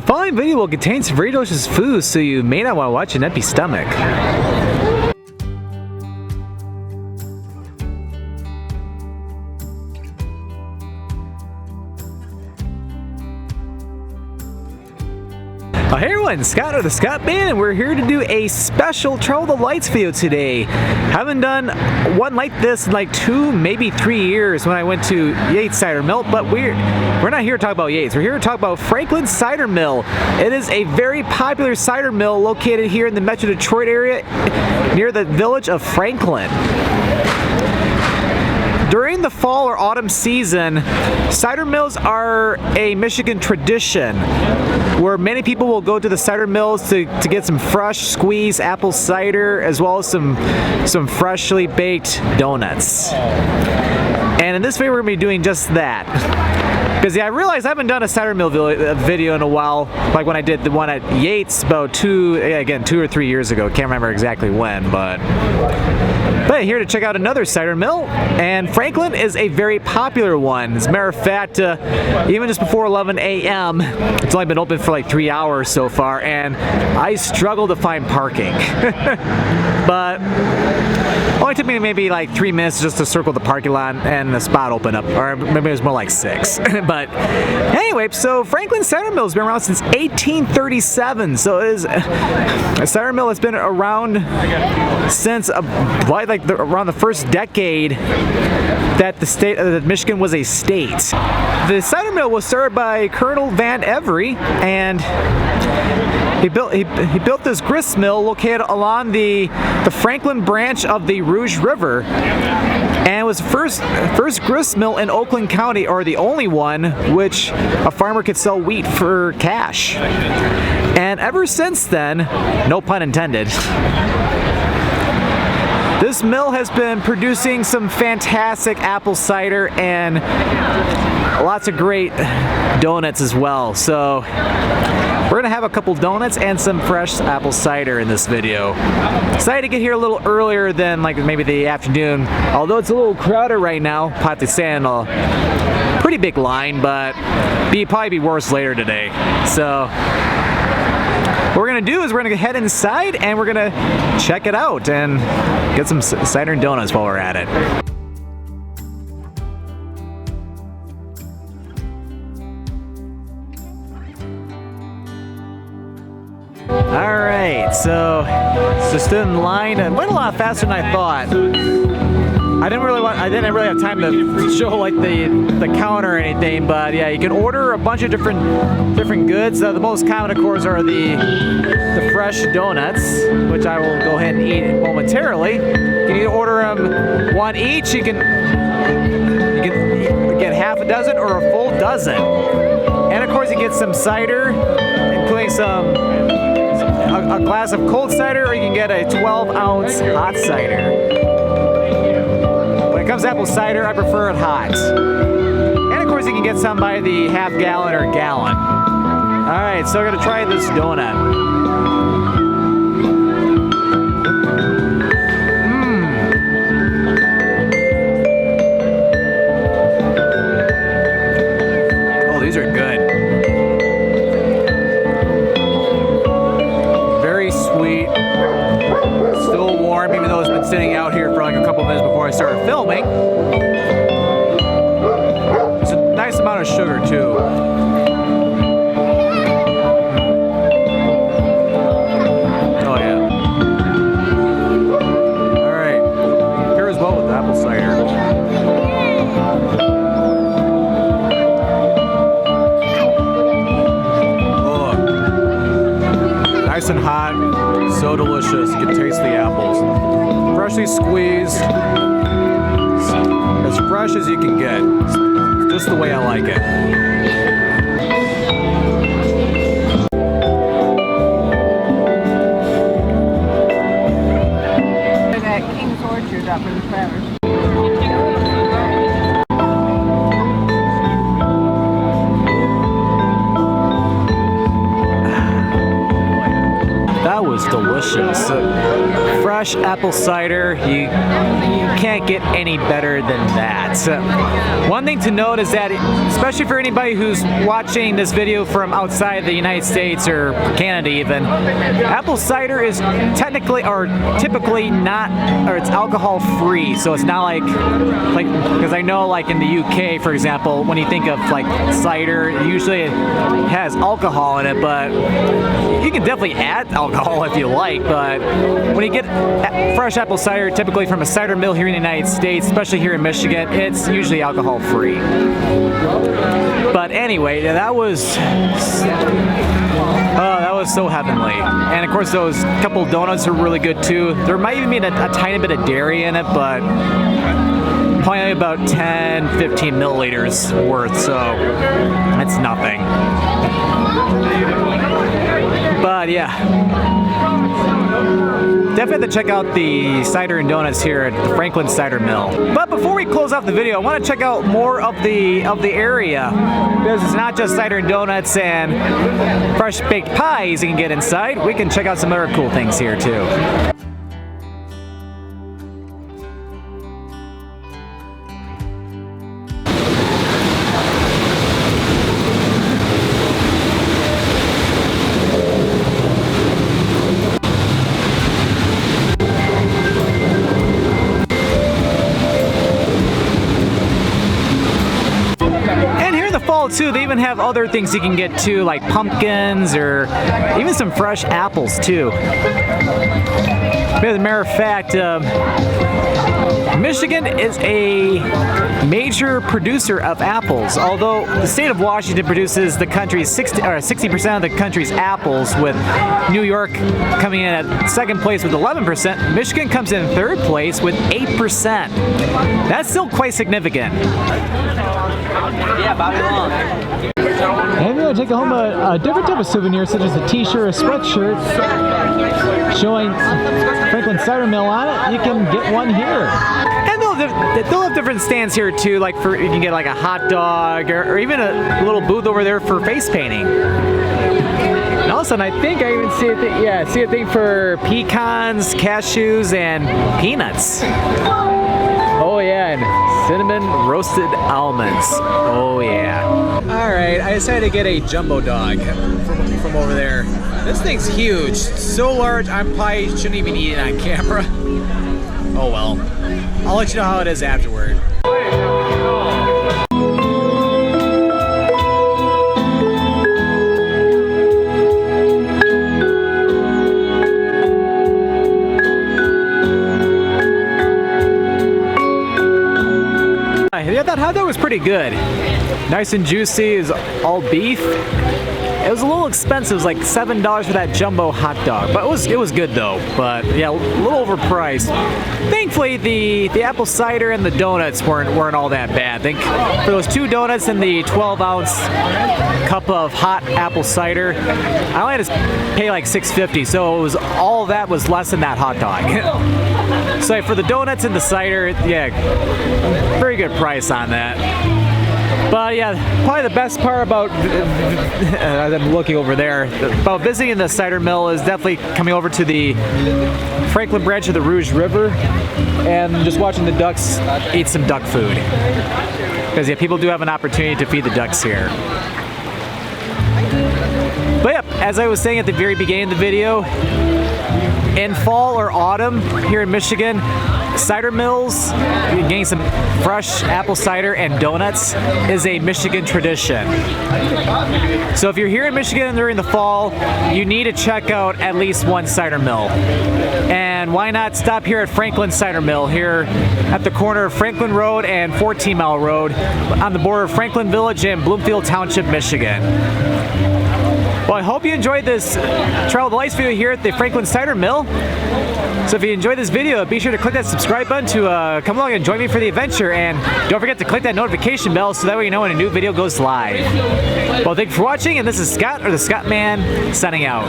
The following video will contain some very delicious food, so you may not want to watch an empty stomach. Hey everyone, Scott of the Scottman, and we're here to do a special Travel the Lights video today. Haven't done one like this in like 2, maybe 3 years when I went to Yates Cider Mill, but we're not here to talk about Yates. We're here to talk about Franklin Cider Mill. It is a very popular cider mill located here in the Metro Detroit area near the village of Franklin. During the fall or autumn season, cider mills are a Michigan tradition where many people will go to the cider mills to get some fresh squeezed apple cider as well as some freshly baked donuts. And in this video we're going to be doing just that. Because yeah, I realized I haven't done a cider mill video in a while, like when I did the one at Yates about 2 or 3 years ago. Can't remember exactly when, but here to check out another cider mill, and Franklin is a very popular one. As a matter of fact, even just before 11 a.m., it's only been open for like 3 hours so far, and I struggle to find parking. But it only took me maybe like 3 minutes just to circle the parking lot and the spot open up, or maybe it was more like 6. But anyway, so Franklin Cider Mill has been around since 1837, so it is a cider mill that's been around since around the first decade that the state of Michigan was a state. The cider mill was started by Colonel Van Every, and he built this grist mill located along the Franklin branch of the Rouge River, and it was the first grist mill in Oakland County, or the only one which a farmer could sell wheat for cash. And ever since then, no pun intended, this mill has been producing some fantastic apple cider and lots of great donuts as well. So we're gonna have a couple donuts and some fresh apple cider in this video. Decided to get here a little earlier than like maybe the afternoon, although it's a little crowded right now. Probably stand a pretty big line, but probably be worse later today. So what we're gonna do is we're gonna head inside and we're gonna check it out and get some cider and donuts while we're at it. Alright, so stood in line and went a lot faster than I thought. I didn't really have time to show like the counter or anything, but yeah, you can order a bunch of different goods. The most common, of course, are the fresh donuts, which I will go ahead and eat momentarily. You can either order them one each. You can get half a dozen or a full dozen, and of course you get some cider, including a glass of cold cider, or you can get a 12-ounce hot cider. When it comes to apple cider, I prefer it hot. And of course you can get some by the half gallon or gallon. Alright, so we're going to try this donut. Oh, these are good. Very sweet. Still warm, even though it's been sitting out here for like a couple minutes before I started filming. It's a nice amount of sugar too. Oh yeah. Alright. Pairs well with apple cider. Oh. Nice and hot. So delicious. You can taste the apples. Freshly squeezed. As fresh as you can get. Just the way I like it. That King's Orchard up in Traverse. That was delicious. Fresh apple cider, you can't get any better than that. One thing to note is that, especially for anybody who's watching this video from outside the United States or Canada even, apple cider is technically or typically not, or it's alcohol free, so it's not like because I know like in the UK, for example, when you think of like cider, usually it has alcohol in it, but you can definitely add alcohol if you like, but when you get fresh apple cider, typically from a cider mill here in the United States, especially here in Michigan, it's usually alcohol free. But anyway, that was so heavenly. And of course those couple donuts are really good too. There might even be a tiny bit of dairy in it, but probably about 10-15 milliliters worth, so that's nothing. But yeah, definitely have to check out the cider and donuts here at the Franklin Cider Mill. But before we close off the video, I want to check out more of the area, because it's not just cider and donuts and fresh baked pies you can get inside. We can check out some other cool things here too. Too, they even have other things you can get too, like pumpkins or even some fresh apples too. As a matter of fact, Michigan is a major producer of apples. Although the state of Washington produces the country's 60% of the country's apples, with New York coming in at second place with 11%. Michigan comes in third place with 8%. That's still quite significant. Yeah, Bobby Long. And if you want to take home a different type of souvenir, such as a t-shirt or a sweatshirt showing Franklin Cider Mill on it, you can get one here. And they'll have different stands here too, like you can get like a hot dog or even a little booth over there for face painting. And also, I think I even see a thing for pecans, cashews, and peanuts. Oh yeah, and cinnamon roasted almonds. Oh yeah. Alright, I decided to get a jumbo dog from over there. This thing's huge. So large, I probably shouldn't even eat it on camera. Oh well. I'll let you know how it is afterward. Yeah, that hot dog was pretty good. Nice and juicy, is all beef. It was a little expensive, it was like $7 for that jumbo hot dog, but it was good though. But yeah, a little overpriced. Thankfully, the apple cider and the donuts weren't all that bad. I think for those 2 donuts and the 12-ounce cup of hot apple cider, I only had to pay like $6.50, so it was all that was less than that hot dog. So for the donuts and the cider, yeah, very good price on that. But yeah, probably the best part about, as I'm looking over there, about visiting the cider mill is definitely coming over to the Franklin branch of the Rouge River and just watching the ducks eat some duck food. Because yeah, people do have an opportunity to feed the ducks here. But yeah, as I was saying at the very beginning of the video, in fall or autumn here in Michigan, cider mills, getting some fresh apple cider and donuts is a Michigan tradition. So if you're here in Michigan during the fall, you need to check out at least one cider mill. And why not stop here at Franklin Cider Mill here at the corner of Franklin Road and 14 Mile Road on the border of Franklin Village and Bloomfield Township, Michigan. Well, I hope you enjoyed this Travel the Lights video here at the Franklin Cider Mill. So if you enjoyed this video, be sure to click that subscribe button to come along and join me for the adventure. And don't forget to click that notification bell so that way you know when a new video goes live. Well, thank you for watching, and this is Scott, or the Scottman, signing out.